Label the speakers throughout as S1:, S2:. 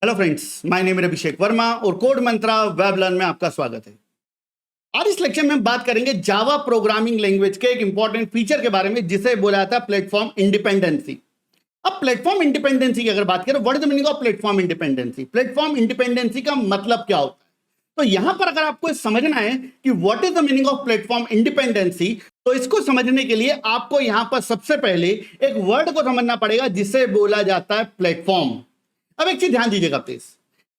S1: Hello friends, my name है अभिषेक वर्मा और code मंत्रा web learn में आपका स्वागत है। आज इस लेक्चर में हम बात करेंगे जावा प्रोग्रामिंग लैंग्वेज के एक इंपॉर्टेंट फीचर के बारे में जिसे बोला जाता है प्लेटफॉर्म इंडिपेंडेंसी। अब प्लेटफॉर्म इंडिपेंडेंसी की अगर बात करें, what is the meaning of platform independency? Platform independency का मतलब क्या होता है? तो यहां पर अगर आपको समझना है कि what is the meaning of platform independency, तो इसको समझने के लिए आपको यहां पर सबसे पहले एक वर्ड को समझना पड़ेगा जिसे बोला जाता है प्लेटफॉर्म। अब एक चीज ध्यान दीजिएगा प्लीज,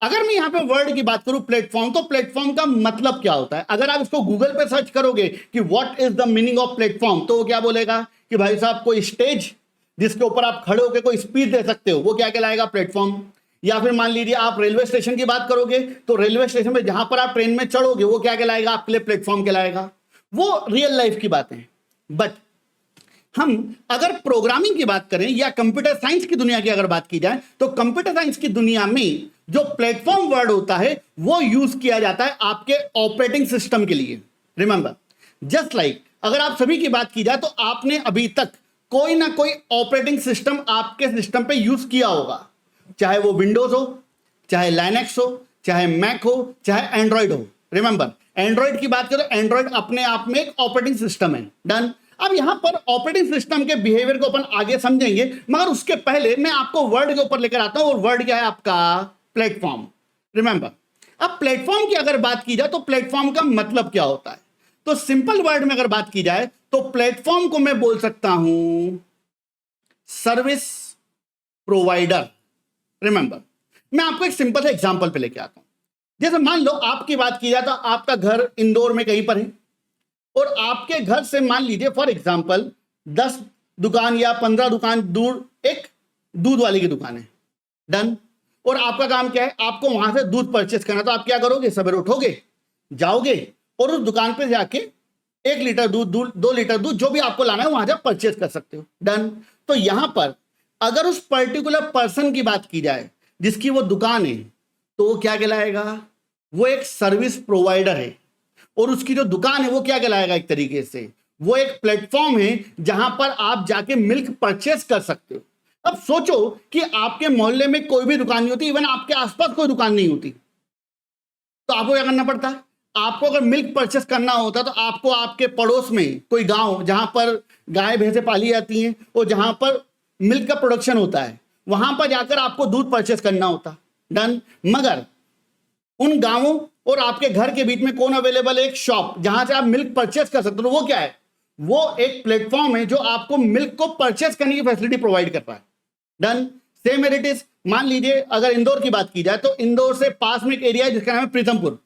S1: अगर मैं यहां पे वर्ड की बात करूं प्लेटफॉर्म, तो प्लेटफॉर्म का मतलब क्या होता है? अगर आप इसको गूगल पे सर्च करोगे कि what is the meaning of platform, तो वो क्या बोलेगा कि भाई साहब कोई स्टेज जिसके ऊपर आप खड़े होकर कोई स्पीच दे सकते हो, वो क्या कहलाएगा? प्लेटफॉर्म। या फिर मान लीजिए आप रेलवे स्टेशन की बात करोगे, तो रेलवे स्टेशन में जहां पर आप ट्रेन में चढ़ोगे वो क्या कहलाएगा? आपके लिए प्लेटफॉर्म कहलाएगा। वो रियल लाइफ की बातें। बट हम अगर प्रोग्रामिंग की बात करें या कंप्यूटर साइंस की दुनिया की अगर बात की जाए, तो कंप्यूटर साइंस की दुनिया में जो प्लेटफॉर्म वर्ड होता है वो यूज किया जाता है आपके ऑपरेटिंग सिस्टम के लिए। रिमेंबर, जस्ट लाइक अगर आप सभी की बात की जाए तो आपने अभी तक कोई ना कोई ऑपरेटिंग सिस्टम आपके सिस्टम पे यूज किया होगा, चाहे वो विंडोज हो, चाहे लाइनेक्स हो, चाहे मैक हो, चाहे एंड्रॉइड हो। रिमेंबर, एंड्रॉइड की बात करें तो एंड्रॉइड अपने आप में एक ऑपरेटिंग सिस्टम है। डन। अब यहां पर ऑपरेटिंग सिस्टम के बिहेवियर को अपन आगे समझेंगे, मगर उसके पहले मैं आपको वर्ड के ऊपर लेकर आता हूं, और वर्ड क्या है आपका? प्लेटफॉर्म। रिमेंबर, अब प्लेटफॉर्म की अगर बात की जाए तो प्लेटफॉर्म का मतलब क्या होता है? तो सिंपल वर्ड में अगर बात की जाए तो प्लेटफॉर्म को मैं बोल सकता हूं सर्विस प्रोवाइडर। रिमेंबर, मैं आपको एक सिंपल सा एग्जांपल पे लेके आता हूं। जैसे मान लो आपकी बात की जाए तो आपका घर इंदौर में कहीं पर है, और आपके घर से मान लीजिए फॉर एग्जांपल 10 दुकान या 15 दुकान दूर एक दूध वाले की दुकान है। डन। और आपका काम क्या है? आपको वहां से दूध परचेस करना। तो आप क्या करोगे? सवेरे उठोगे, जाओगे और उस दुकान पे जाके 1 लीटर दूध, 2 लीटर दूध, जो भी आपको लाना है वहां जा परचेस कर सकते हो। डन। तो यहां पर अगर उस पर्टिकुलर पर्सन की बात की जाए जिसकी वो दुकान है, तो वो क्या कहलाएगा? वो एक सर्विस प्रोवाइडर है। और उसकी जो दुकान है वो क्या कहलाएगा? एक तरीके से वो एक प्लेटफॉर्म है जहां पर आप जाके मिल्क परचेस कर सकते हो। अब सोचो कि आपके मोहल्ले में कोई भी दुकान नहीं होती, इवन आपके आसपास कोई दुकान नहीं होती, तो आपको क्या करना पड़ता है? आपको अगर मिल्क परचेस करना होता तो आपको आपके पड़ोस में कोई गांव जहां पर गाय भैंसें पाली जाती हैं और जहां पर मिल्क का प्रोडक्शन होता है, वहां पर जाकर आपको दूध परचेस करना होता। डन। मगर उन गांवों और आपके घर के बीच में कौन अवेलेबल है? एक शॉप जहां से आप मिल्क परचेस कर सकते हो। वो क्या है? वो एक प्लेटफॉर्म है जो आपको मिल्क को परचेस करने की फैसिलिटी प्रोवाइड कर रहा है। डन। सेम इट इज, मान लीजिए अगर इंदौर की बात की जाए तो इंदौर से पास में एक एरिया है जिसका नाम है प्रीतमपुर,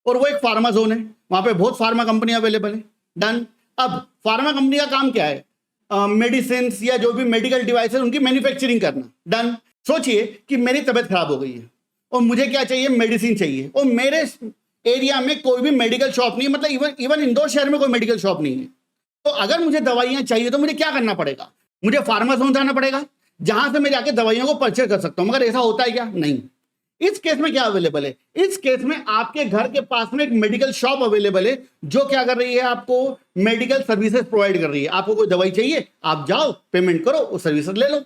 S1: और वो एक फार्मा जोन है, वहां पे बहुत फार्मा कंपनी अवेलेबल है। डन। अब फार्मा कंपनी का काम क्या है? मेडिसिन या जो भी मेडिकल डिवाइस है उनकी मैन्युफैक्चरिंग करना। डन। सोचिए कि मेरी तबीयत खराब हो गई है और मुझे क्या चाहिए? मेडिसिन चाहिए, और मेरे एरिया में कोई भी मेडिकल शॉप नहीं है, मतलब इवन इंदौर शहर में कोई मेडिकल शॉप नहीं है। तो अगर मुझे दवाइयां चाहिए तो मुझे क्या करना पड़ेगा? मुझे फार्माजोन जाना पड़ेगा जहां से मैं जाके दवाइयों को परचेज कर सकता हूं। मगर ऐसा होता है क्या? नहीं। इस केस में क्या अवेलेबल है? इस केस में आपके घर के पास में एक मेडिकल शॉप अवेलेबल है जो क्या कर रही है? आपको मेडिकल सर्विसेज प्रोवाइड कर रही है। आपको कोई दवाई चाहिए, आप जाओ, पेमेंट करो और सर्विसेज ले लो।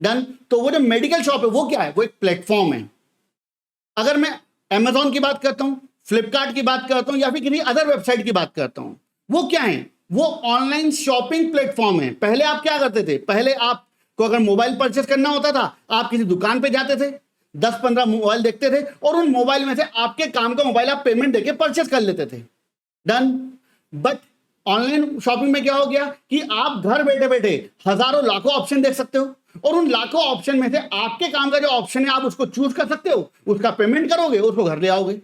S1: डन। तो वो जो मेडिकल शॉप है वो क्या है? वो एक प्लेटफॉर्म है। अगर मैं Amazon की बात करता हूं, फ्लिपकार्ट की बात करता हूं, या फिर किसी अदर वेबसाइट की बात करता हूं, वो क्या है? वो ऑनलाइन शॉपिंग प्लेटफॉर्म है। पहले आप क्या करते थे? पहले आपको अगर मोबाइल परचेस करना होता था, आप किसी दुकान पे जाते थे, 10-15 मोबाइल देखते थे, और उन मोबाइल में से आपके काम का मोबाइल आप पेमेंट देके परचेस कर लेते थे। डन। बट ऑनलाइन शॉपिंग में क्या हो गया कि आप घर बैठे बैठे हजारों लाखों ऑप्शन देख सकते हो, और उन लाखों ऑप्शन में से आपके काम का जो ऑप्शन है आप उसको चूज कर सकते हो, उसका पेमेंट करोगे, उसको घर ले आओगे।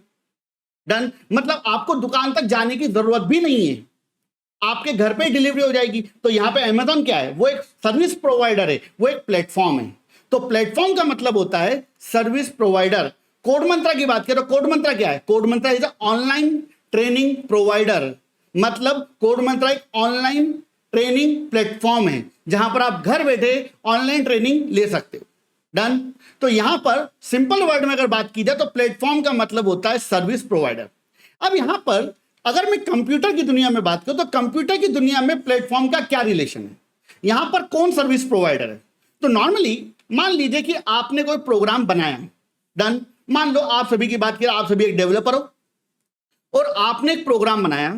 S1: डन। मतलब आपको दुकान तक जाने की जरूरत भी नहीं है, आपके घर पे डिलीवरी हो जाएगी। तो यहां पे Amazon क्या है? वो एक सर्विस प्रोवाइडर है, वो एक प्लेटफॉर्म है। तो प्लेटफॉर्म का मतलब होता है सर्विस प्रोवाइडर। कोड मंत्रा की बात करें तो कोड मंत्रा क्या है? Code Mantra is online training provider. मतलब कोड मंत्रा एक ऑनलाइन ट्रेनिंग प्लेटफॉर्म है जहां पर आप घर बैठे ऑनलाइन ट्रेनिंग ले सकते हो। डन। तो यहां पर सिंपल वर्ड में अगर बात की जाए तो प्लेटफॉर्म का मतलब होता है सर्विस प्रोवाइडर। अब यहां पर अगर मैं कंप्यूटर की दुनिया में बात करूं तो कंप्यूटर की दुनिया में प्लेटफॉर्म का क्या रिलेशन है? यहां पर कौन सर्विस प्रोवाइडर है? तो नॉर्मली मान लीजिए कि आपने कोई प्रोग्राम बनाया, डन। मान लो आप सभी की बात करें, आप सभी एक डेवलपर हो और आपने एक प्रोग्राम बनाया,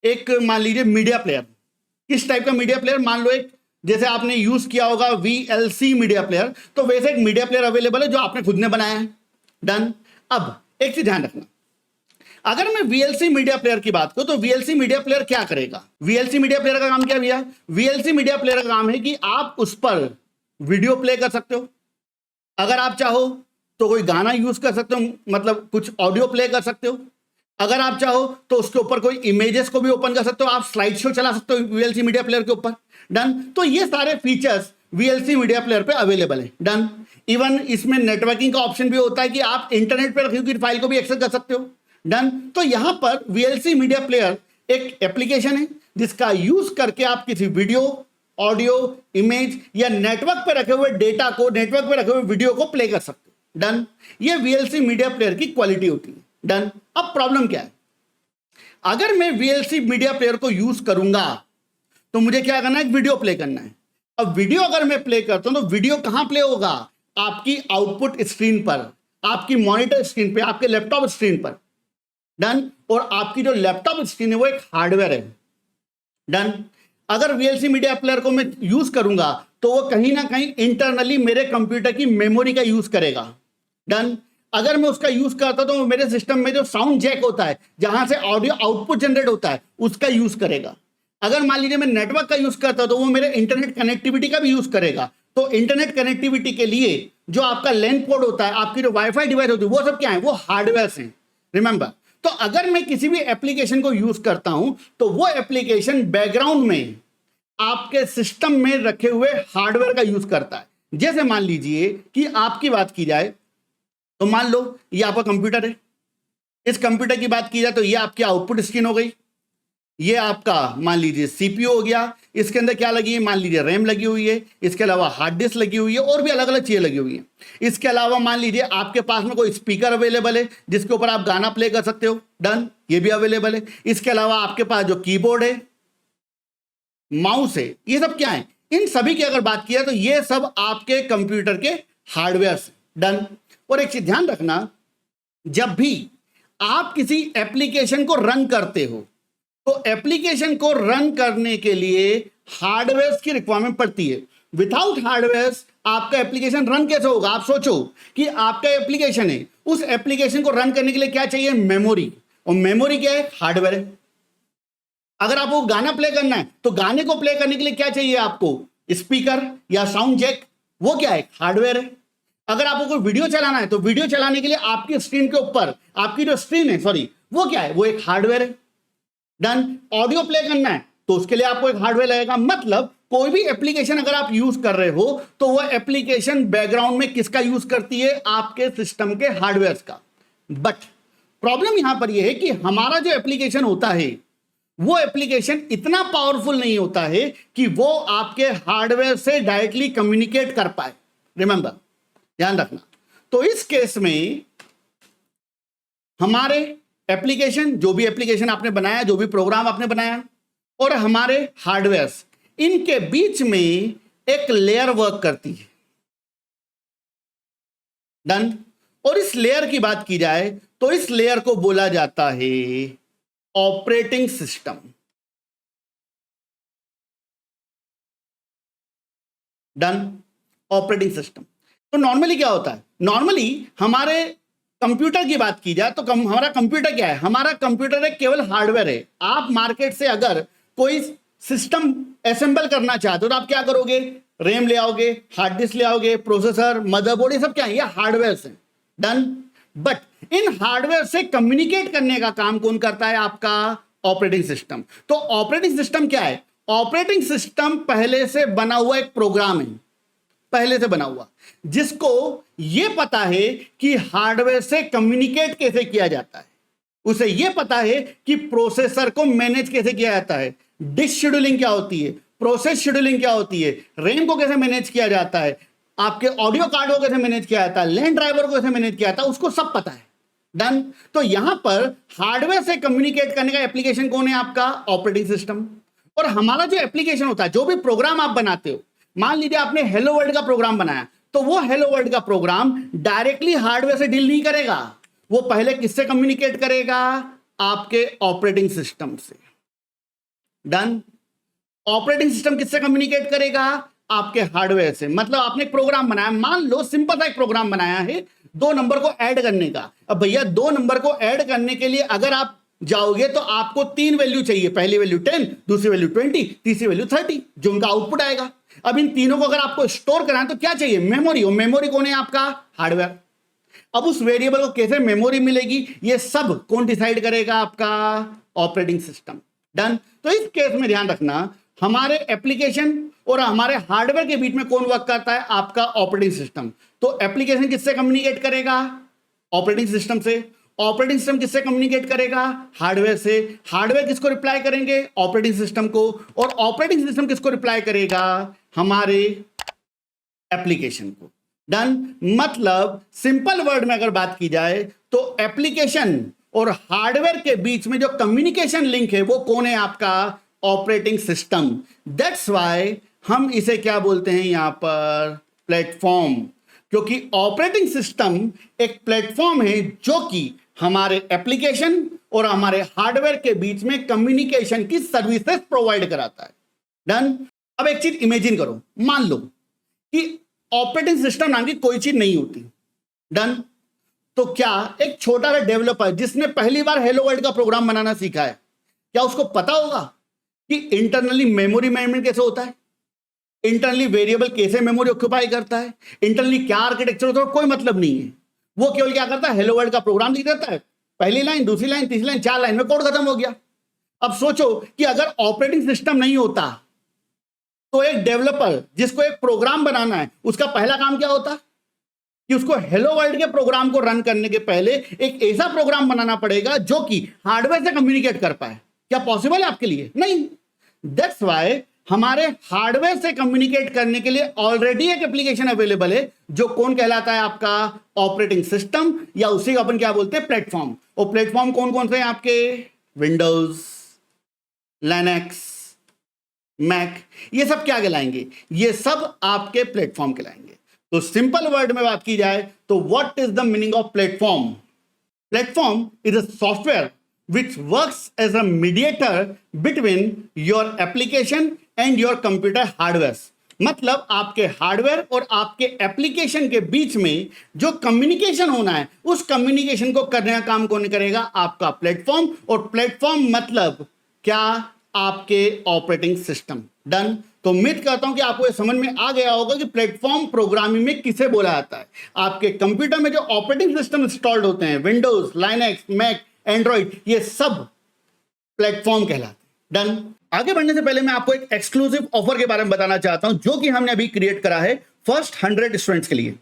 S1: एक मान लीजिए मीडिया प्लेयर। किस टाइप का मीडिया प्लेयर? मान लो एक, जैसे आपने यूज किया होगा VLC मीडिया प्लेयर, तो वैसे एक मीडिया प्लेयर अवेलेबल है जो आपने खुद ने बनाया है। डन। अब एक चीज ध्यान रखना, अगर मैं VLC मीडिया प्लेयर की बात करूं तो VLC मीडिया प्लेयर क्या करेगा? VLC मीडिया प्लेयर का काम क्या भैया? VLC मीडिया प्लेयर का काम है कि आप उस पर वीडियो प्ले कर सकते हो, अगर आप चाहो तो कोई गाना यूज कर सकते हो, मतलब कुछ ऑडियो प्ले कर सकते हो, अगर आप चाहो तो उसके ऊपर कोई इमेजेस को भी ओपन कर सकते हो, आप स्लाइड शो चला सकते हो VLC मीडिया प्लेयर के ऊपर। डन। तो ये सारे फीचर्स VLC मीडिया प्लेयर पे अवेलेबल है। डन। इवन इसमें नेटवर्किंग का ऑप्शन भी होता है कि आप इंटरनेट पर रखी हुई फाइल को भी एक्सेस कर सकते हो। डन। तो यहां पर VLC मीडिया प्लेयर एक एप्लीकेशन है जिसका यूज करके आप किसी वीडियो, ऑडियो, इमेज या नेटवर्क पे रखे हुए डेटा को, नेटवर्क पे रखे हुए वीडियो को प्ले कर सकते हो। डन। ये VLC मीडिया प्लेयर की क्वालिटी होती है। डन। अब प्रॉब्लम क्या है? अगर मैं VLC मीडिया प्लेयर को यूज करूंगा तो मुझे क्या करना है? वीडियो प्ले करना है। अब वीडियो अगर मैं प्ले करता हूं तो वीडियो कहां प्ले होगा? आपकी आउटपुट स्क्रीन पर, आपकी मॉनिटर स्क्रीन पे, आपके लैपटॉप स्क्रीन पर। डन। और आपकी जो लैपटॉप स्क्रीन है वो एक हार्डवेयर है। डन। अगर VLC मीडिया प्लेयर को मैं यूज करूंगा तो वो कहीं ना कहीं इंटरनली मेरे कंप्यूटर की मेमोरी का यूज करेगा। डन। अगर मैं उसका यूज करता हूं तो मेरे सिस्टम में जो साउंड जैक होता है, जहां से ऑडियो आउटपुट जनरेट होता है, उसका यूज करेगा। अगर मान लीजिए मैं नेटवर्क का यूज करता हूं तो वो मेरे इंटरनेट कनेक्टिविटी का भी यूज करेगा। तो इंटरनेट कनेक्टिविटी के लिए जो आपका लैन पोर्ट होता है, आपकी जो वाईफाई डिवाइस होती है, वो सब क्या है? वो हार्डवेयर हैं। रिमेंबर। तो अगर मैं किसी भी एप्लीकेशन को यूज करता हूं तो वो एप्लीकेशन बैकग्राउंड में आपके सिस्टम में रखे हुए हार्डवेयर का यूज करता है। जैसे मान लीजिए कि आपकी बात की जाए तो मान लो ये आपका कंप्यूटर है, इस कंप्यूटर की बात की जाए तो ये आपकी आउटपुट स्क्रीन हो गई, ये आपका मान लीजिए CPU हो गया, इसके अंदर क्या लगी है? मान लीजिए रैम लगी हुई है, इसके अलावा हार्ड डिस्क लगी हुई है और भी अलग अलग चीजें लगी हुई हैं। इसके अलावा मान लीजिए आपके पास में कोई स्पीकर अवेलेबल है जिसके ऊपर आप गाना प्ले कर सकते हो। डन। ये भी अवेलेबल है। इसके अलावा आपके पास जो कीबोर्ड है, माउस है, ये सब क्या है? इन सभी की अगर बात किया तो ये सब आपके कंप्यूटर के हार्डवेयर। डन। और एक चीज ध्यान रखना, जब भी आप किसी एप्लीकेशन को रन करते हो तो एप्लीकेशन को रन करने के लिए हार्डवेयर की रिक्वायरमेंट पड़ती है। विदाउट हार्डवेयर आपका एप्लीकेशन रन कैसे होगा? आप सोचो कि आपका एप्लीकेशन है, उस एप्लीकेशन को रन करने के लिए क्या चाहिए? मेमोरी। और मेमोरी क्या है? हार्डवेयर है। अगर आपको गाना प्ले करना है तो गाने को प्ले करने के लिए क्या चाहिए आपको? स्पीकर या साउंड जैक। वो क्या है? हार्डवेयर है। अगर आपको कोई वीडियो चलाना है तो वीडियो चलाने के लिए आपकी स्क्रीन के ऊपर, आपकी जो स्क्रीन है, सॉरी, वो क्या है? वो एक हार्डवेयर है। डन। ऑडियो प्ले करना है तो उसके लिए आपको एक हार्डवेयर लगेगा। मतलब कोई भी एप्लीकेशन अगर आप यूज कर रहे हो तो वो एप्लीकेशन बैकग्राउंड में किसका यूज करती है? आपके सिस्टम के हार्डवेयर का। बट प्रॉब्लम यहां पर यह है कि हमारा जो एप्लीकेशन होता है वो एप्लीकेशन इतना पावरफुल नहीं होता है कि वो आपके हार्डवेयर से डायरेक्टली कम्युनिकेट कर पाए। रिमेंबर, ध्यान रखना। तो इस केस में हमारे एप्लीकेशन, जो भी एप्लीकेशन आपने बनाया, जो भी प्रोग्राम आपने बनाया, और हमारे हार्डवेयर, इनके बीच में एक लेयर वर्क करती है। डन। और इस लेयर की बात की जाए तो इस लेयर को बोला जाता है operating system. Done. Operating system. तो नॉर्मली क्या होता है? नॉर्मली हमारे कंप्यूटर की बात की जाए तो हमारा कंप्यूटर क्या है? हमारा कंप्यूटर एक केवल हार्डवेयर है। आप मार्केट से अगर कोई सिस्टम असेंबल करना चाहते हो तो आप क्या करोगे? रैम ले आओगे, हार्ड डिस्क ले आओगे, प्रोसेसर, मदरबोर्ड, ये सब क्या है? ये हार्डवेयर है। डन। बट इन हार्डवेयर से कम्युनिकेट करने का काम कौन करता है? आपका ऑपरेटिंग सिस्टम। तो ऑपरेटिंग सिस्टम क्या है? ऑपरेटिंग सिस्टम पहले से बना हुआ एक प्रोग्राम है, पहले से बना हुआ, जिसको यह पता है कि हार्डवेयर से कम्युनिकेट कैसे किया जाता है। उसे यह पता है कि प्रोसेसर को मैनेज कैसे किया जाता है, डिस्क शेड्यूलिंग क्या होती है, प्रोसेस शेड्यूलिंग क्या होती है, रैम को कैसे मैनेज किया जाता है, आपके ऑडियो कार्ड को कैसे मैनेज किया जाता है, लैंड ड्राइवर को कैसे मैनेज किया जाता है, उसको सब पता है। डन। तो यहां पर हार्डवेयर से कम्युनिकेट करने का एप्लीकेशन कौन है? आपका ऑपरेटिंग सिस्टम। और हमारा जो एप्लीकेशन होता है, जो भी प्रोग्राम आप बनाते हो, मान लीजिए आपने हेलो वर्ल्ड का प्रोग्राम बनाया, तो वो हेलो वर्ल्ड का प्रोग्राम डायरेक्टली हार्डवेयर से डील नहीं करेगा, वो पहले किससे कम्युनिकेट करेगा? आपके ऑपरेटिंग सिस्टम से। डन। ऑपरेटिंग सिस्टम किससे कम्युनिकेट करेगा? आपके हार्डवेयर से। मतलब आपने एक प्रोग्राम बनाया, मान लो सिंपल सा एक प्रोग्राम बनाया है 2 नंबर को ऐड करने का। अब भैया 2 नंबर को ऐड करने के लिए अगर आप जाओगे तो आपको 3 वैल्यू चाहिए, पहली वैल्यू 10, दूसरी वैल्यू 20, तीसरी वैल्यू 30, जो उनका आउटपुट आएगा। अब इन तीनों को अगर आपको स्टोर करना है तो क्या चाहिए? मेमोरी। और मेमोरी कौन है? आपका हार्डवेयर। अब उस वेरिएबल को कैसे मेमोरी मिलेगी, ये सब कौन डिसाइड करेगा? आपका ऑपरेटिंग सिस्टम। डन। तो इस केस में ध्यान रखना, हमारे एप्लीकेशन और हमारे हार्डवेयर के बीच में कौन वर्क करता है? आपका ऑपरेटिंग सिस्टम। तो एप्लीकेशन किससे कम्युनिकेट करेगा? ऑपरेटिंग सिस्टम से। ऑपरेटिंग सिस्टम किससे कम्युनिकेट करेगा? हार्डवेयर से। हार्डवेयर किसको रिप्लाई करेंगे? ऑपरेटिंग सिस्टम को। और ऑपरेटिंग सिस्टम किसको रिप्लाई करेगा? हमारे एप्लीकेशन को। डन। मतलब सिंपल वर्ड में अगर बात की जाए तो एप्लीकेशन और हार्डवेयर के बीच में जो कम्युनिकेशन लिंक है वो कौन है? आपका ऑपरेटिंग सिस्टम। दैट्स वाई हम इसे क्या बोलते हैं यहां पर? प्लेटफॉर्म। क्योंकि ऑपरेटिंग सिस्टम एक प्लेटफॉर्म है जो कि हमारे एप्लीकेशन और हमारे हार्डवेयर के बीच में कम्युनिकेशन की सर्विसेज प्रोवाइड कराता है। डन। अब एक चीज इमेजिन करो, मान लो कि ऑपरेटिंग सिस्टम नाम की कोई चीज नहीं होती। डन। तो क्या एक छोटा सा डेवलपर जिसने पहली बार हेलो वर्ल्ड का प्रोग्राम बनाना सीखा है, क्या उसको पता होगा कि इंटरनली मेमोरी मैनेजमेंट कैसे होता है, इंटरनली वेरिएबल कैसे मेमोरी ऑक्यूपाई करता है, इंटरनली क्या आर्किटेक्चर होता है? कोई मतलब नहीं है। वो केवल क्या करता है? हेलो वर्ल्ड का प्रोग्राम लिख देता है, पहली लाइन, दूसरी लाइन, तीसरी लाइन, 4 लाइन में कोड खत्म हो गया। अब सोचो कि अगर ऑपरेटिंग सिस्टम नहीं होता तो एक डेवलपर जिसको एक प्रोग्राम बनाना है उसका पहला काम क्या होता? कि उसको हेलो वर्ल्ड के प्रोग्राम को रन करने के पहले एक ऐसा प्रोग्राम बनाना पड़ेगा जो कि हार्डवेयर से कम्युनिकेट कर पाए। क्या पॉसिबल है आपके लिए? नहीं। दैट्स वाई हमारे हार्डवेयर से कम्युनिकेट करने के लिए ऑलरेडी एक एप्लीकेशन अवेलेबल है जो कौन कहलाता है? आपका ऑपरेटिंग सिस्टम, या उसी को अपन क्या बोलते हैं? प्लेटफॉर्म। और प्लेटफॉर्म कौन कौन से हैं आपके? विंडोज, लिनक्स, मैक, ये सब क्या कहलाएंगे? ये सब आपके प्लेटफॉर्म कहलाएंगे। तो सिंपल वर्ड में बात की जाए तो what is the meaning of platform? Platform is a software which works as a mediator between your application and your computer hardware। मतलब आपके हार्डवेयर और आपके एप्लीकेशन के बीच में जो कम्युनिकेशन होना है उस कम्युनिकेशन को करने का काम कौन करेगा? आपका प्लेटफॉर्म। और प्लेटफॉर्म मतलब क्या? आपके ऑपरेटिंग सिस्टम। डन। तो उम्मीद करता हूं कि आपको ये समझ में आ गया होगा कि प्लेटफॉर्म प्रोग्रामिंग में किसे बोला जाता है। आपके कंप्यूटर में जो ऑपरेटिंग सिस्टम इंस्टॉल्ड होते हैं, विंडोज, लाइनक्स, मैक, एंड्रॉइड, ये सब प्लेटफॉर्म कहलाते हैं। डन। आगे बढ़ने से पहले मैं आपको एक एक्सक्लूसिव ऑफर के बारे में बताना चाहता हूं जो कि हमने अभी क्रिएट करा है फर्स्ट 100 स्टूडेंट्स के लिए।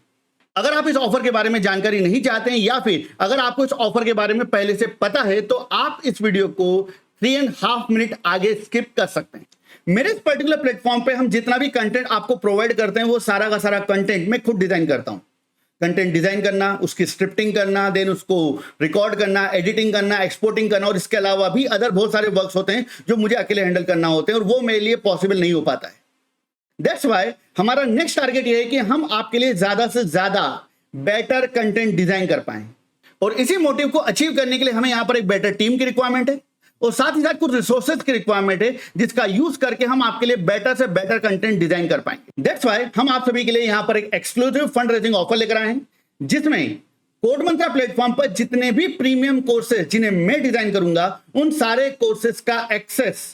S1: अगर आप इस ऑफर के बारे में जानकारी नहीं चाहते हैं या फिर अगर आपको इस ऑफर के बारे में पहले से पता है तो आप इस वीडियो को 3.5 मिनट आगे स्किप कर सकते हैं। मेरे इस पर्टिकुलर प्लेटफॉर्म पे हम जितना भी कंटेंट आपको प्रोवाइड करते हैं वो सारा का सारा कंटेंट मैं खुद डिजाइन करता हूं। कंटेंट डिजाइन करना, उसकी स्क्रिप्टिंग करना, देन उसको रिकॉर्ड करना, एडिटिंग करना, एक्सपोर्टिंग करना, और इसके अलावा भी अदर बहुत सारे वर्क्स होते हैं जो मुझे अकेले हैंडल करना होते हैं और वो मेरे लिए पॉसिबल नहीं हो पाता है। दैट्स वाई हमारा नेक्स्ट टारगेट ये है कि हम आपके लिए ज्यादा से ज्यादा बेटर कंटेंट डिजाइन कर पाए, और इसी मोटिव को अचीव करने के लिए हमें यहां पर एक बेटर टीम की रिक्वायरमेंट है और साथ ही साथ कुछ रिसोर्सेज की रिक्वायरमेंट है जिसका यूज करके हम आपके लिए बेटर से बेटर कंटेंट डिजाइन कर पाएंगे। दैट्स वाई हम आप सभी के लिए यहां पर एक एक्सक्लूसिव फंड रेजिंग ऑफर लेकर आए हैं जिसमें कोड मंत्रा प्लेटफॉर्म पर जितने भी प्रीमियम कोर्सेज जिन्हें मैं डिजाइन करूंगा उन सारे कोर्सेज का एक्सेस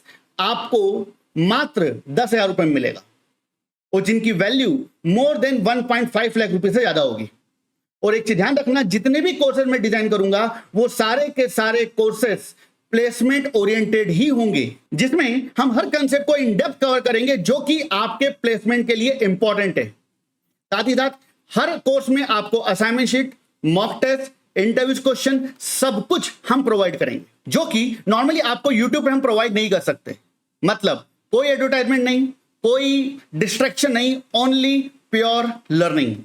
S1: आपको मात्र 10,000 रुपए में मिलेगा, और जिनकी वैल्यू मोर देन 1.5 लाख रुपए से ज्यादा होगी। और एक चीज ध्यान रखना, जितने भी कोर्सेज मैं डिजाइन करूंगा वो सारे के सारे कोर्सेज प्लेसमेंट ओरिएंटेड ही होंगे, जिसमें हम हर कंसेप्ट को इन डेप्थ कवर करेंगे जो कि आपके प्लेसमेंट के लिए इंपॉर्टेंट है। साथ ही साथ हर कोर्स में आपको assignment sheet, mock test, interviews question सब कुछ हम प्रोवाइड करेंगे जो कि नॉर्मली आपको यूट्यूब पे हम प्रोवाइड नहीं कर सकते। मतलब कोई एडवर्टाइजमेंट नहीं, कोई डिस्ट्रैक्शन नहीं, ओनली प्योर लर्निंग।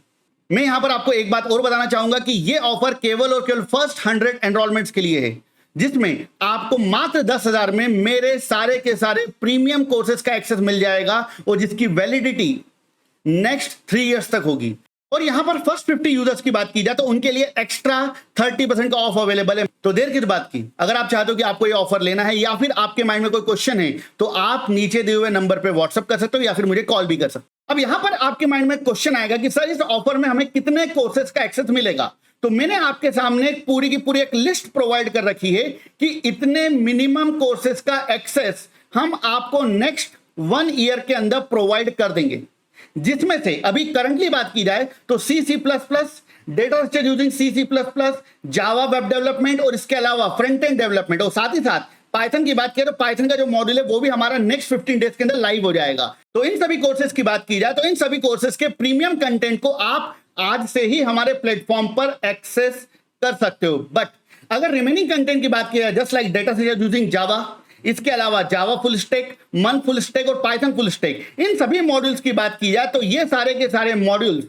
S1: मैं यहां पर आपको एक बात और बताना चाहूंगा कि यह ऑफर केवल और केवल फर्स्ट 100 एनरोलमेंट्स के लिए है, जिसमें आपको मात्र 10,000 में मेरे सारे के सारे प्रीमियम कोर्सेज का एक्सेस मिल जाएगा और जिसकी वैलिडिटी नेक्स्ट 3 इयर्स तक होगी। और यहां पर फर्स्ट 50 यूजर्स की बात की जाए तो उनके लिए एक्स्ट्रा 30% का ऑफ अवेलेबल है। तो देर किस बात की, अगर आप चाहते हो कि आपको ये ऑफर लेना है या फिर आपके माइंड में कोई क्वेश्चन है तो आप नीचे दिए हुए नंबर पे व्हाट्सअप कर सकते हो या फिर मुझे कॉल भी कर सकते हो। अब यहां पर आपके माइंड में क्वेश्चन आएगा कि सर इस ऑफर में हमें कितने कोर्सेज का एक्सेस मिलेगा। तो मैंने आपके सामने पूरी की पूरी एक लिस्ट प्रोवाइड कर रखी है कि इतने मिनिमम कोर्सेज का एक्सेस हम आपको नेक्स्ट 1 ईयर के अंदर प्रोवाइड कर देंगे, जिसमें से अभी करंटली बात की जाए तो C++, data structure using C++, Java web development और इसके अलावा फ्रंट एंड डेवलपमेंट और साथ ही साथ पाइथन की बात करें तो पाइथन का जो मॉड्यूल है वो भी हमारा नेक्स्ट 15 डेज के अंदर लाइव हो जाएगा। तो इन सभी कोर्सेज की बात की जाए तो इन सभी कोर्सेज के प्रीमियम कंटेंट को आप आज से ही हमारे प्लेटफॉर्म पर एक्सेस कर सकते हो। बट अगर रिमेनिंग कंटेंट की बात की जाए just like data structure using Java, इसके अलावा जावा फुल स्टैक, मन फुल स्टैक और पाइथन फुल स्टैक, इन सभी मॉड्यूल्स की बात की जाए तो ये सारे के सारे मॉड्यूल्स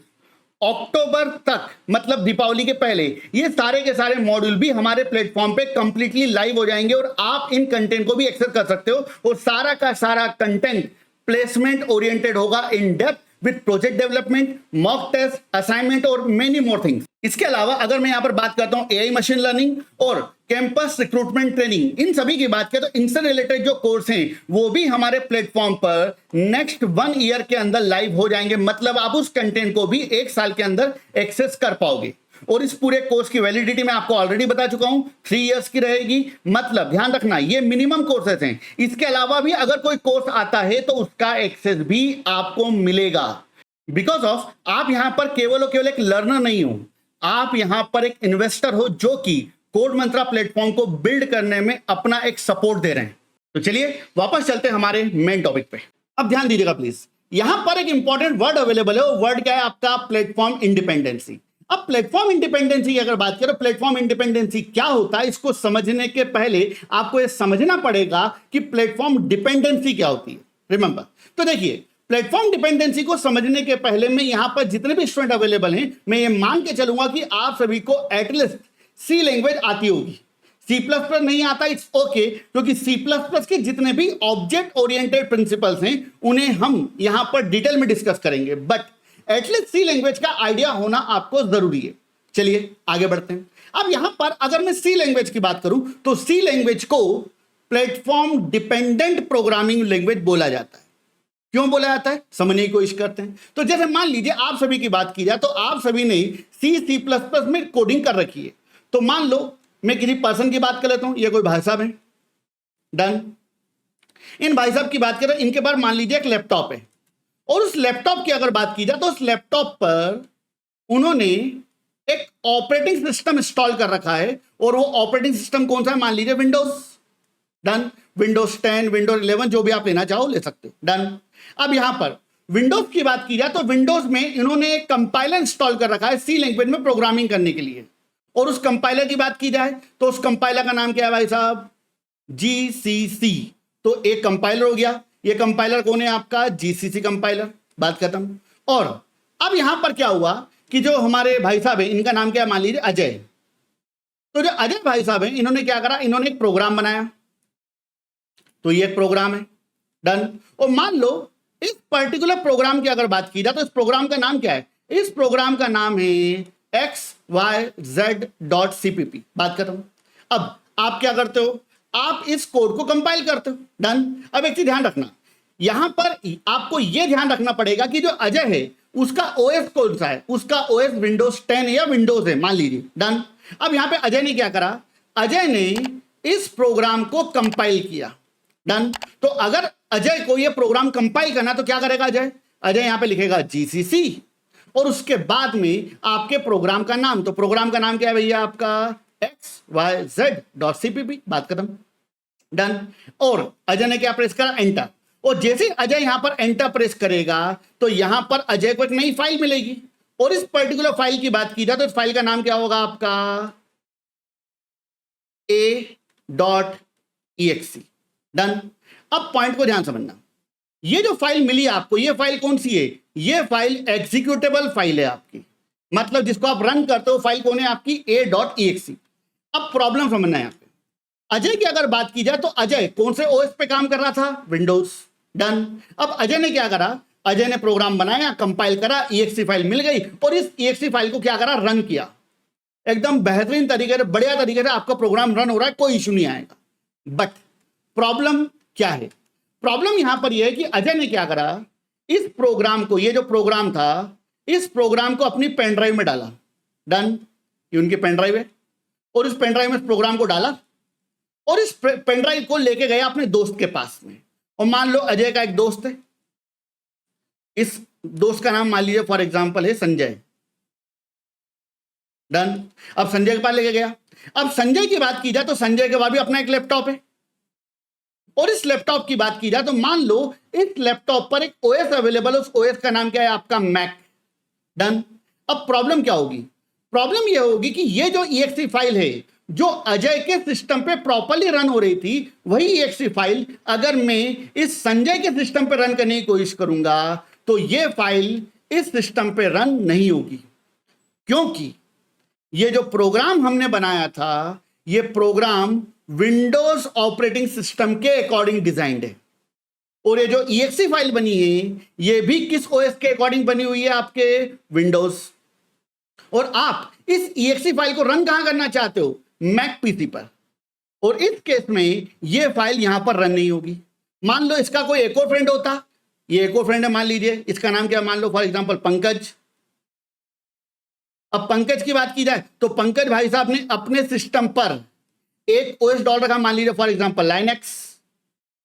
S1: अक्टूबर तक मतलब दीपावली के पहले ये सारे के सारे मॉड्यूल भी हमारे प्लेटफॉर्म पे कंप्लीटली लाइव हो जाएंगे और आप इन कंटेंट को भी एक्सेस कर सकते हो। और सारा का सारा कंटेंट प्लेसमेंट ओरिएंटेड होगा, in depth with project development, mock test, assignment और मेनी मोर थिंग्स। इसके अलावा अगर मैं यहां पर बात करता हूं एआई मशीन लर्निंग और कैंपस रिक्रूटमेंट ट्रेनिंग, इन सभी की बात करें तो इनसे रिलेटेड जो कोर्स हैं वो भी हमारे प्लेटफॉर्म पर नेक्स्ट 1 ईयर के अंदर लाइव हो जाएंगे। मतलब आप उस कंटेंट को भी 1 साल के अंदर एक्सेस कर पाओगे। और इस पूरे कोर्स की वैलिडिटी मैं आपको ऑलरेडी बता चुका हूं 3 इयर्स की रहेगी। मतलब ध्यान रखना ये मिनिमम कोर्सेस हैं, इसके अलावा भी अगर कोई कोर्स आता है तो उसका एक्सेस भी आपको मिलेगा। बिकॉज ऑफ आप यहां पर केवल और केवल एक लर्नर नहीं हो, आप यहां पर एक इन्वेस्टर हो जो कि कोड मंत्रा प्लेटफॉर्म को बिल्ड करने में अपना एक सपोर्ट दे रहे हैं। तो चलिए वापस चलते हैं हमारे मेन टॉपिक पे। अब ध्यान दीजिएगा प्लीज, यहां पर एक इंपॉर्टेंट वर्ड अवेलेबल है, वो वर्ड क्या है आपका, प्लेटफॉर्म इंडिपेंडेंसी। अब प्लेटफॉर्म इंडिपेंडेंसी की अगर बात करें, प्लेटफॉर्म इंडिपेंडेंसी क्या होता है इसको समझने के पहले आपको यह समझना पड़ेगा कि प्लेटफॉर्म डिपेंडेंसी क्या होती है। रिमेंबर, तो देखिए प्लेटफॉर्म डिपेंडेंसी को समझने के पहले मैं यहां पर जितने भी स्टूडेंट अवेलेबल हैं मैं ये मान के चलूंगा कि आप सभी को एटलीस्ट सी लैंग्वेज आती होगी। C++ नहीं आता, इट्स ओके, क्योंकि C++ के जितने भी ऑब्जेक्ट ओरिएंटेड प्रिंसिपल्स हैं उन्हें हम यहां पर डिटेल में डिस्कस करेंगे, बट एटलीस्ट सी लैंग्वेज का आइडिया होना आपको जरूरी है। चलिए आगे बढ़ते हैं। अब यहां पर अगर मैं सी लैंग्वेज की बात करूं तो सी लैंग्वेज को प्लेटफॉर्म डिपेंडेंट प्रोग्रामिंग लैंग्वेज बोला जाता है। क्यों बोला जाता है समझने की कोशिश करते हैं। तो जैसे मान लीजिए आप सभी की बात की जाए तो आप सभी ने C++ में कोडिंग कर रखी है। तो मान लो मैं किसी पर्सन की बात कर लेता हूं, ये कोई भाई साहब है, डन। इन भाई साहब की बात करें, इनके पास मान लीजिए एक लैपटॉप है और उस लैपटॉप की अगर बात की जाए तो उस लैपटॉप पर उन्होंने एक ऑपरेटिंग सिस्टम इंस्टॉल कर रखा है और वो ऑपरेटिंग सिस्टम कौन सा है, मान लीजिए विंडोज, डन। विंडोज 10, विंडोज 11 जो भी आप लेना चाहो ले सकते हो, डन। अब यहां पर विंडोज की बात की जाए तो विंडोज में इन्होंने एक कंपाइलर इंस्टॉल कर रखा है सी लैंग्वेज में प्रोग्रामिंग करने के लिए। और उस कंपाइलर की बात की जाए तो उस कंपाइलर का नाम क्या है भाई साहब, GCC। तो एक कंपाइलर हो गया, ये कंपाइलर कौन है आपका, GCC कंपाइलर, बात खत्म। और अब यहां पर क्या हुआ कि जो हमारे भाई साहब है इनका नाम क्या है, मान लीजिए अजय। तो जो अजय भाई साहब है इन्होंने क्या करा, इन्होंने एक प्रोग्राम बनाया। तो ये एक प्रोग्राम है, डन। और मान लो इस पर्टिकुलर प्रोग्राम की अगर बात की जाए तो इस प्रोग्राम का नाम क्या है, इस प्रोग्राम का नाम है xyz.cpp, बात खत्म। अब आप क्या करते हो, आप इस कोड को कंपाइल करते हो, डन। अब एक चीज ध्यान रखना, यहां पर आपको यह ध्यान रखना पड़ेगा कि जो अजय है उसका ओएस कौन सा है, उसका ओएस विंडोज 10 या विंडोज है मान लीजिए, डन। अब यहां पे अजय ने क्या करा, अजय ने इस प्रोग्राम को कंपाइल किया, डन। तो अगर अजय को यह प्रोग्राम कंपाइल करना तो क्या करेगा अजय, अजय यहां पे लिखेगा GCC और उसके बाद में आपके प्रोग्राम का नाम, तो प्रोग्राम का नाम क्या है भैया आपका xyz.cpp, बात खत्म, डन। और अजय ने क्या प्रेस करा, एंटर। और जैसे अजय यहां पर एंटर प्रेस करेगा तो यहां पर अजय को एक नई फाइल मिलेगी और इस पर्टिकुलर फाइल की बात की जाए तो इस फाइल का नाम क्या होगा आपका a.exe, डन। अब पॉइंट को ध्यान समझना, ये जो फाइल मिली आपको, ये फाइल कौन सी है, ये फाइल एग्जीक्यूटेबल फाइल है आपकी, मतलब जिसको आप रन करते हो फाइल कौन है आपकी a.exe। अब प्रॉब्लम समझना है यहां पे, अजय की अगर बात की जाए तो अजय कौन से ओएस पे काम कर रहा था, विंडोज, डन। अब अजय ने क्या करा, अजय ने प्रोग्राम बनाया, कंपाइल करा, EXE फाइल मिल गई और इस EXE फाइल को क्या करा, रन किया। एकदम बेहतरीन तरीके से, बढ़िया तरीके से आपका प्रोग्राम रन हो रहा है, कोई इशू नहीं आएगा। बट प्रॉब्लम क्या है? प्रॉब्लम यहां पर यह है कि अजय ने क्या करा, इस प्रोग्राम को, ये जो प्रोग्राम था, इस प्रोग्राम को अपनी पेन ड्राइव में डाला। डन, ये उनकी पेन ड्राइव है और इस पेन ड्राइव में इस प्रोग्राम को डाला और इस पेन ड्राइव को लेके गया अपने दोस्त के पास में। और मान लो अजय का एक दोस्त है, इस दोस्त का नाम मान लीजिए फॉर एग्जांपल है संजय। डन, अब संजय के पास लेके गया। अब संजय की बात की जाए तो संजय के पास भी अपना एक लैपटॉप है और इस लैपटॉप की बात की जाए तो मान लो इस लैपटॉप पर एक ओएस अवेलेबल है, उस ओएस का नाम क्या है, आपका मैक। डन, अब प्रॉब्लम क्या होगी? प्रॉब्लम यह होगी कि ये जो EXE फाइल है जो अजय के सिस्टम पे प्रॉपर्ली रन हो रही थी, वही EXE फाइल अगर मैं इस संजय के सिस्टम पे रन करने की कोशिश करूंगा तो ये फाइल इस सिस्टम पे रन नहीं होगी, क्योंकि ये जो प्रोग्राम हमने बनाया था, ये प्रोग्राम विंडोज ऑपरेटिंग सिस्टम के अकॉर्डिंग डिजाइंड है। और ये जो EXE फाइल बनी है, ये भी किस OS के अकॉर्डिंग बनी हुई है, आपके विंडोज। और आप इस EXE फाइल को रन कहां करना चाहते हो, मैक पीसी पर। और इस केस में ये फाइल यहां पर रन नहीं होगी। मान लो इसका कोई एक और फ्रेंड होता, ये एक और फ्रेंड है, मान लीजिए इसका नाम क्या, मान लो फॉर एग्जांपल पंकज। अब पंकज की बात की जाए तो पंकज भाई साहब ने अपने सिस्टम पर एक OS डॉल रखा, मान लीजिए फॉर एग्जांपल लाइनक्स।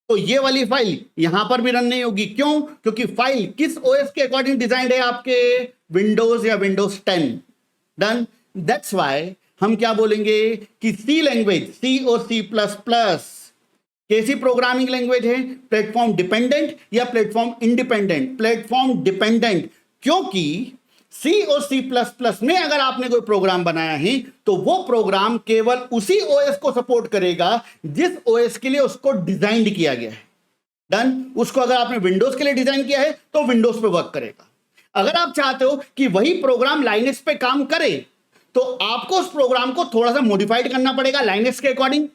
S1: तो ये वाली फाइल यहां पर भी रन नहीं होगी। क्यों? क्योंकि फाइल किस OS के अकॉर्डिंग डिजाइंड है, आपके विंडोज या विंडोज 10। डन, दैट्स व्हाई हम क्या बोलेंगे कि सी लैंग्वेज, सी और C++ कैसी प्रोग्रामिंग लैंग्वेज है, प्लेटफॉर्म डिपेंडेंट या प्लेटफॉर्म इंडिपेंडेंट? प्लेटफॉर्म डिपेंडेंट, क्योंकि C और C++ में अगर आपने कोई प्रोग्राम बनाया है तो वो प्रोग्राम केवल उसी OS को सपोर्ट करेगा जिस OS के लिए उसको डिजाइन किया गया है। डन, उसको अगर आपने विंडोज के लिए डिजाइन किया है तो विंडोज पे वर्क करेगा। अगर आप चाहते हो कि वही प्रोग्राम लाइनक्स पे काम करे तो आपको उस प्रोग्राम को थोड़ा सा मॉडिफाइड करना पड़ेगा लाइनक्स के अकॉर्डिंग,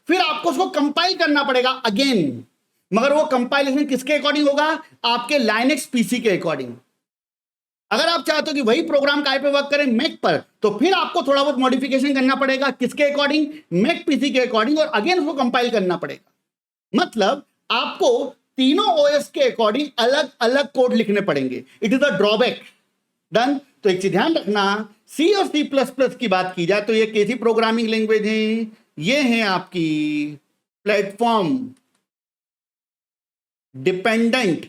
S1: फिर आपको उसको कंपाइल करना पड़ेगा अगेन, मगर वो कंपाइलेशन किसके अकॉर्डिंग होगा, आपके लाइनक्स पीसी के अकॉर्डिंग। अगर आप चाहते हो कि वही प्रोग्राम काय पे वर्क करे, मैक पर, तो फिर आपको थोड़ा बहुत मॉडिफिकेशन करना पड़ेगा, किसके अकॉर्डिंग, मैक पीसी के अकॉर्डिंग, और अगेन उसको कंपाइल करना पड़ेगा। मतलब आपको तीनों OS के अकॉर्डिंग अलग अलग कोड लिखने पड़ेंगे। It is a drawback. Done, तो एक चीज ध्यान रखना, C और C++ की बात की जाए तो ये कैसी प्रोग्रामिंग लैंग्वेज है, ये है आपकी platform dependent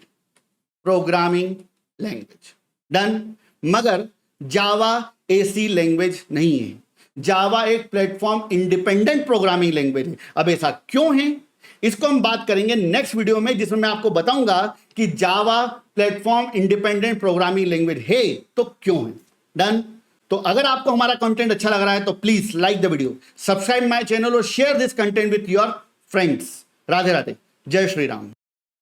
S1: programming language. Done, मगर जावा ऐसी लैंग्वेज नहीं है। जावा एक प्लेटफॉर्म इंडिपेंडेंट प्रोग्रामिंग लैंग्वेज है। अब ऐसा क्यों है, इसको हम बात करेंगे नेक्स्ट वीडियो में, जिसमें मैं आपको बताऊंगा कि Java platform independent programming language है तो क्यों है। डन, तो अगर आपको हमारा कंटेंट अच्छा लग रहा है तो please like the video, subscribe my channel और share this content with your friends. Radhe Radhe, जय श्री राम।